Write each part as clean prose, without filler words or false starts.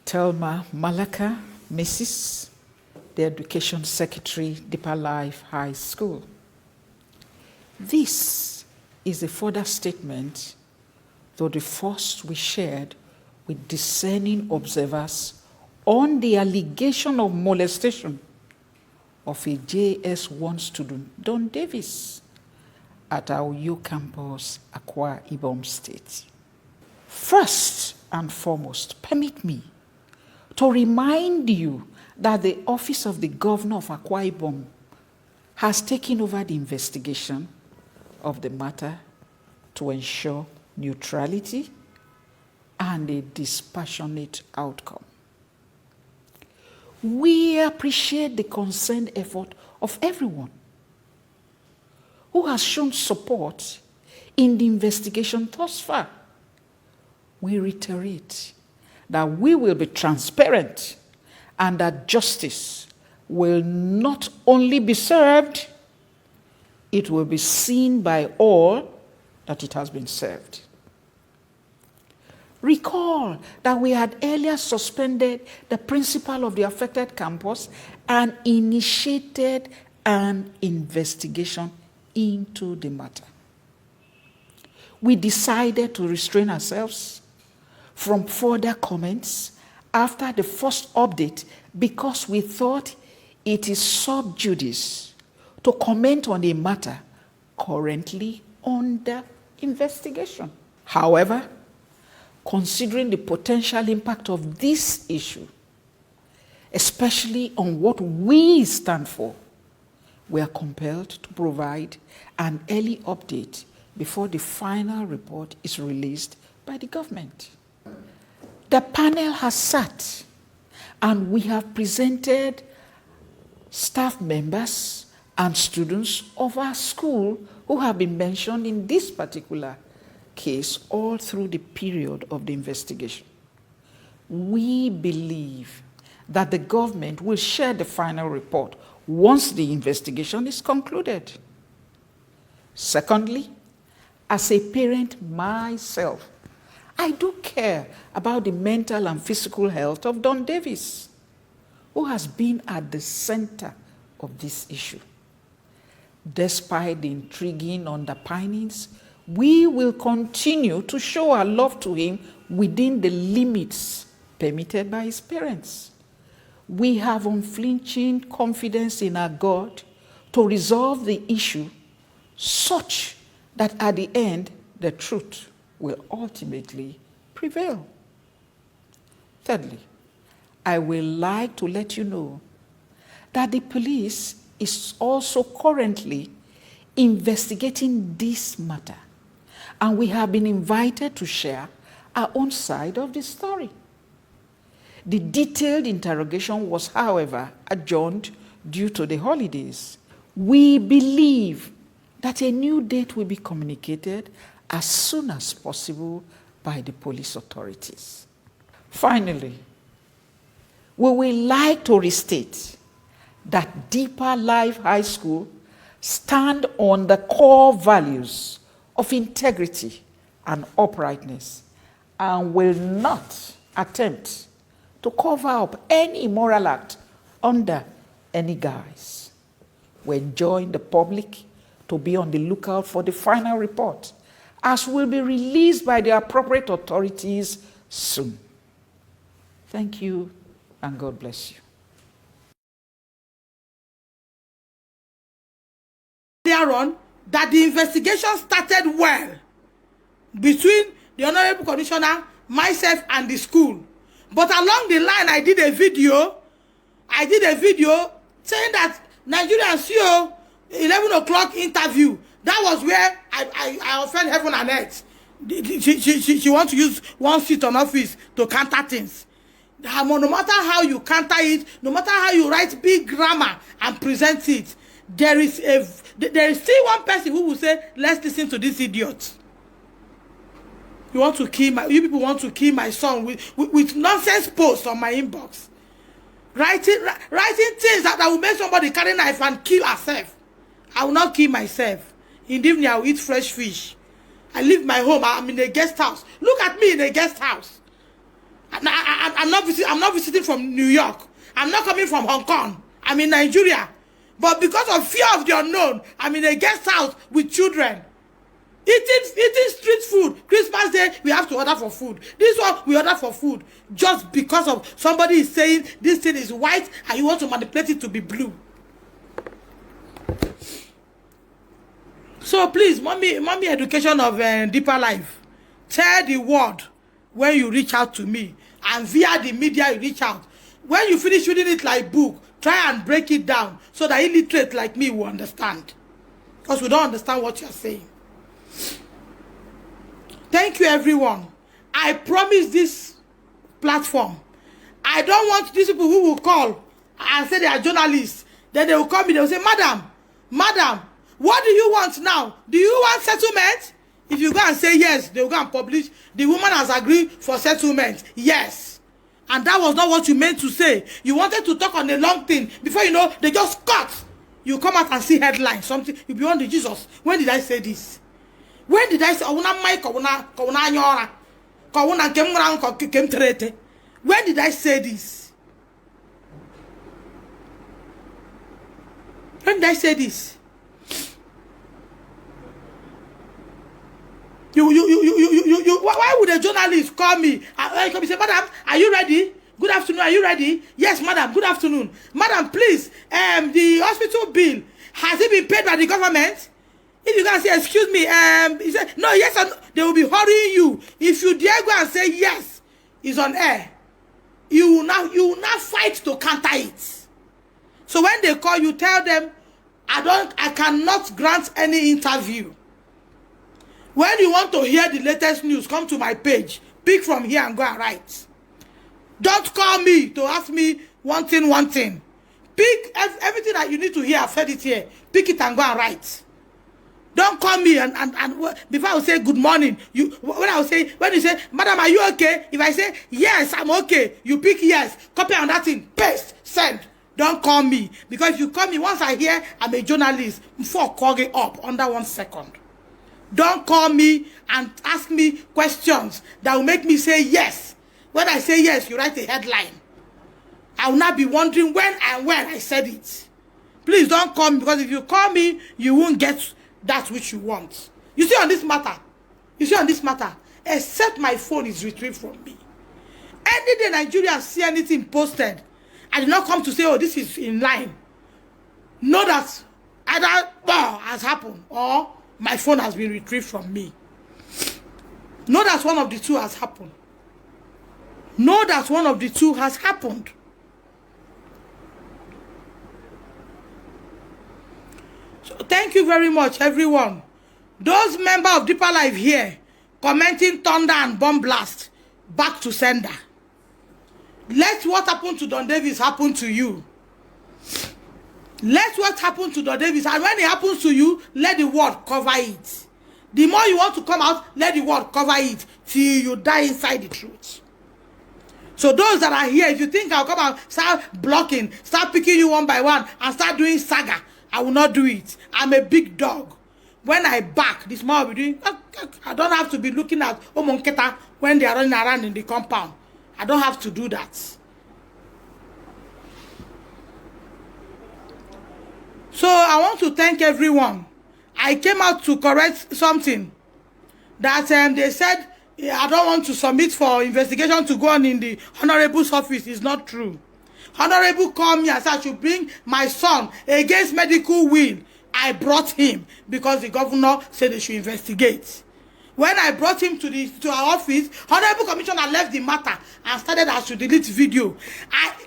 Telma Malaka, Mrs., the Education Secretary, Deeper Life High School. This is a further statement, though the first we shared with discerning observers on the allegation of molestation of a JS1 student, Don Davis, at our Uyo campus, Akwa Ibom State. First and foremost, permit me to remind you that the Office of the Governor of Akwa Ibom has taken over the investigation of the matter to ensure neutrality and a dispassionate outcome. We appreciate the concerned effort of everyone who has shown support in the investigation thus far. We reiterate that we will be transparent and that justice will not only be served, it will be seen by all that it has been served. Recall that we had earlier suspended the principal of the affected campus and initiated an investigation into the matter. We decided to restrain ourselves from further comments after the first update because we thought it is sub judice to comment on a matter currently under investigation. However, considering the potential impact of this issue, especially on what we stand for, we are compelled to provide an early update before the final report is released by the government. The panel has sat and we have presented staff members and students of our school who have been mentioned in this particular case all through the period of the investigation. We believe that the government will share the final report once the investigation is concluded. Secondly, as a parent myself, I do care about the mental and physical health of Don Davis, who has been at the center of this issue. Despite the intriguing underpinnings, we will continue to show our love to him within the limits permitted by his parents. We have unflinching confidence in our God to resolve the issue such that at the end, the truth will ultimately prevail. Thirdly, I will like to let you know that the police is also currently investigating this matter, and we have been invited to share our own side of the story. The detailed interrogation was, however, adjourned due to the holidays. We believe that a new date will be communicated as soon as possible by the police authorities. Finally, we would like to restate that Deeper Life High School stand on the core values of integrity and uprightness and will not attempt to cover up any immoral act under any guise. We enjoin the public to be on the lookout for the final report, as will be released by the appropriate authorities soon. Thank you, and God bless you. Thereon, that the investigation started well between the Honorable Commissioner, myself, and the school. But along the line, I did a video saying that Nigerian CEO 11 o'clock interview. That was where I offend heaven and earth. She wants to use one seat on office to counter things. No matter how you counter it, no matter how you write big grammar and present it, there is still one person who will say, let's listen to this idiot. You people want to kill my son with nonsense posts on my inbox. Writing things that will make somebody carry a knife and kill herself. I will not kill myself. In the evening, I will eat fresh fish. I leave my home. I'm in a guest house. Look at me in a guest house. I'm not visiting from New York. I'm not coming from Hong Kong. I'm in Nigeria. But because of fear of the unknown, I'm in a guest house with children. Eating street food. Christmas Day, we have to order for food. This one, we order for food. Just because of somebody is saying this thing is white and you want to manipulate it to be blue. So please, mommy education of deeper life. Tell the world when you reach out to me. And via the media you reach out. When you finish reading it like book, try and break it down so that illiterate like me will understand. Because we don't understand what you're saying. Thank you, everyone. I promise this platform. I don't want these people who will call and say they are journalists. Then they will call me, they will say, Madam, what do you want now? Do you want settlement? If you go and say yes, they will go and publish. The woman has agreed for settlement. Yes. And that was not what you meant to say. You wanted to talk on a long thing. Before you know, they just cut. You come out and see headlines. Something. You be on the Jesus. When did I say this? When did I say, when did I say this? When did I say this? Why would a journalist call me? Come and say, Madam, are you ready? Good afternoon, are you ready? Yes, madam, good afternoon. Madam, please, the hospital bill, has it been paid by the government? If you can say, excuse me, he said, no, yes, or no, they will be hurrying you. If you dare go and say yes, it's on air. You will not fight to counter it. So when they call you, tell them, I cannot grant any interview. When you want to hear the latest news, come to my page. Pick from here and go and write. Don't call me to ask me one thing. Pick everything that you need to hear. I've said it here. Pick it and go and write. Don't call me and before I will say good morning. When you say, Madam, are you okay? If I say yes, I'm okay. You pick yes. Copy on that thing. Paste. Send. Don't call me. Because if you call me, once I hear I'm a journalist, before calling up under 1 second. Don't call me and ask me questions that will make me say yes. When I say yes, you write a headline. I will not be wondering when I said it. Please don't call me, because if you call me, you won't get that which you want. You see on this matter, except my phone is retrieved from me. Any day Nigeria see anything posted, I did not come to say, oh, this is in line. Know that either has happened or my phone has been retrieved from me. Know that one of the two has happened. Know that one of the two has happened. So thank you very much, everyone. Those members of Deeper Life here commenting thunder and bomb blast, back to sender. Let what happened to Don Davis happen to you. Let what happened to Don Davis, and when it happens to you, let the world cover it. The more you want to come out, let the world cover it till you die inside the truth. So those that are here, if you think I'll come and start blocking, start picking you one by one, and start doing saga, I will not do it. I'm a big dog. When I bark, this man will be doing, I don't have to be looking at Omonketa when they are running around in the compound. I don't have to do that. So I want to thank everyone. I came out to correct something that they said I don't want to submit for investigation to go on in the Honorable's office. It's not true. Honorable called me and said I should bring my son against medical will. I brought him because the governor said they should investigate. When I brought him to our office, Honorable Commissioner left the matter and started as to delete video.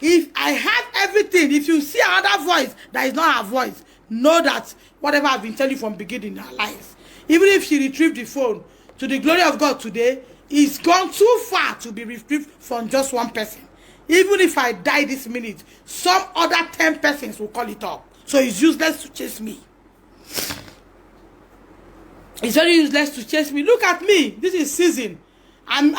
If I have everything, if you see another voice that is not her voice, know that whatever I've been telling you from beginning in her life, even if she retrieved the phone, to the glory of God today, it's gone too far to be retrieved from just one person. Even if I die this minute, some other 10 persons will call it up. So it's useless to chase me. It's very useless to chase me. Look at me. This is season. I'm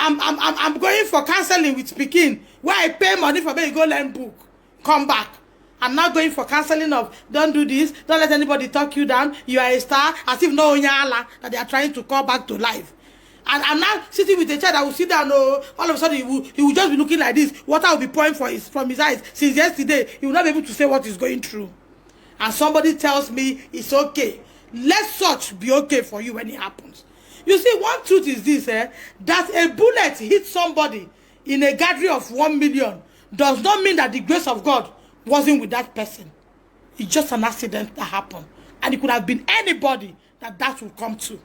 going for counseling with Pekin, where I pay money for me to go learn book. Come back. I'm not going for counseling of don't do this, don't let anybody talk you down. You are a star, as if no Onyala that they are trying to call back to life. And I'm now sitting with a child that will sit down, oh, all of a sudden he will just be looking like this. Water will be pouring from his eyes. Since yesterday, he will not be able to say what he's going through. And somebody tells me it's okay. Let such be okay for you when it happens. You see, one truth is this, that a bullet hit somebody in a gathering of 1 million does not mean that the grace of God wasn't with that person. It's just an accident that happened. And it could have been anybody that would come to.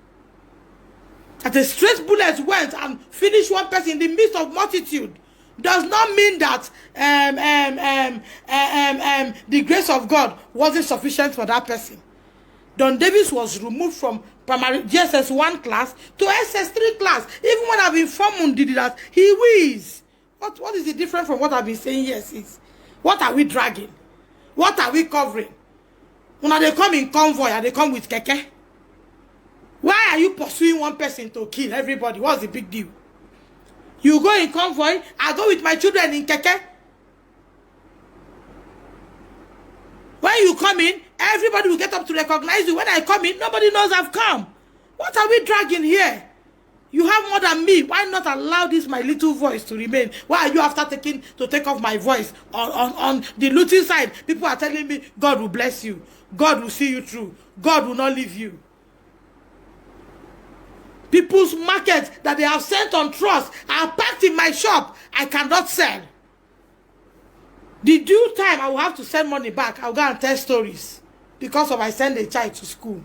That a straight bullet went and finished one person in the midst of multitude does not mean that the grace of God wasn't sufficient for that person. Don Davis was removed from primary GSS 1 class to SS3 class. Even when I've informed Didi that he wins. What is the difference from what I've been saying here since? What are we dragging? What are we covering? When they come in convoy and they come with keke, why are you pursuing one person to kill everybody? What's the big deal? You go in convoy, I go with my children in keke. When you come in, everybody will get up to recognize you. When I come in, nobody knows I've come. What are we dragging here? You have more than me. Why not allow this my little voice to remain? Why are you after take off my voice? On the looting side, people are telling me, God will bless you. God will see you through. God will not leave you. People's markets that they have sent on trust are packed in my shop. I cannot sell. The due time, I will have to send money back. I'll go and tell stories. Because of I send a child to school.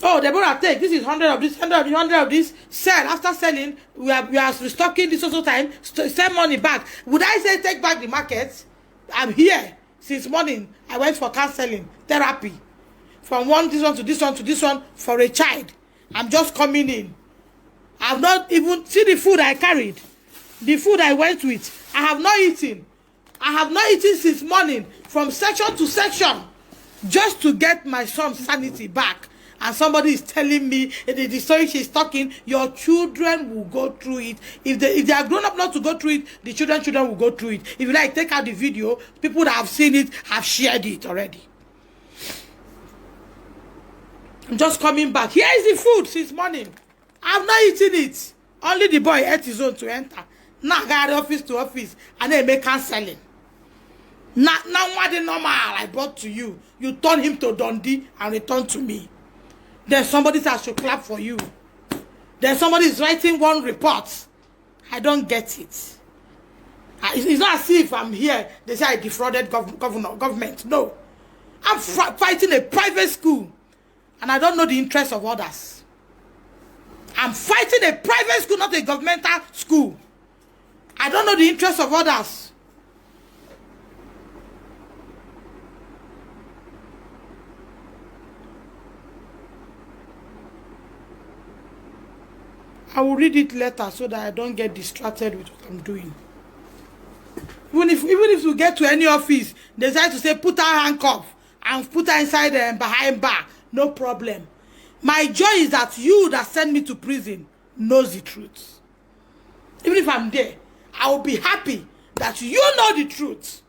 Oh, Deborah, take. This is 100 of this, 100 of this. Sell. After selling, we are restocking this also time. Send money back. Would I say take back the market? I'm here. Since morning, I went for counseling, therapy. From this one to this one to this one for a child. I'm just coming in. I've not even seen the food I carried. The food I went with, I have not eaten. I have not eaten since morning, from section to section, just to get my son's sanity back. And somebody is telling me, the story she's talking, your children will go through it. If they are grown up not to go through it, the children will go through it. If you like, take out the video, people that have seen it have shared it already. I'm just coming back. Here is the food since morning. I've not eaten it. Only the boy ate his own to enter. Now I got office to office and they make cancelling. Now what the normal I brought to you. You turn him to Dundee and return to me. Then somebody says I should clap for you. Then somebody is writing one report. I don't get it. It's not as if I'm here. They say I defrauded government. No. I'm fighting a private school. And I don't know the interests of others. I'm fighting a private school, not a governmental school. I don't know the interests of others. I will read it later so that I don't get distracted with what I'm doing. Even if we get to any office, they decide to say put her handcuff and put her inside behind bar, no problem. My joy is that you that send me to prison knows the truth. Even if I'm there, I will be happy that you know the truth.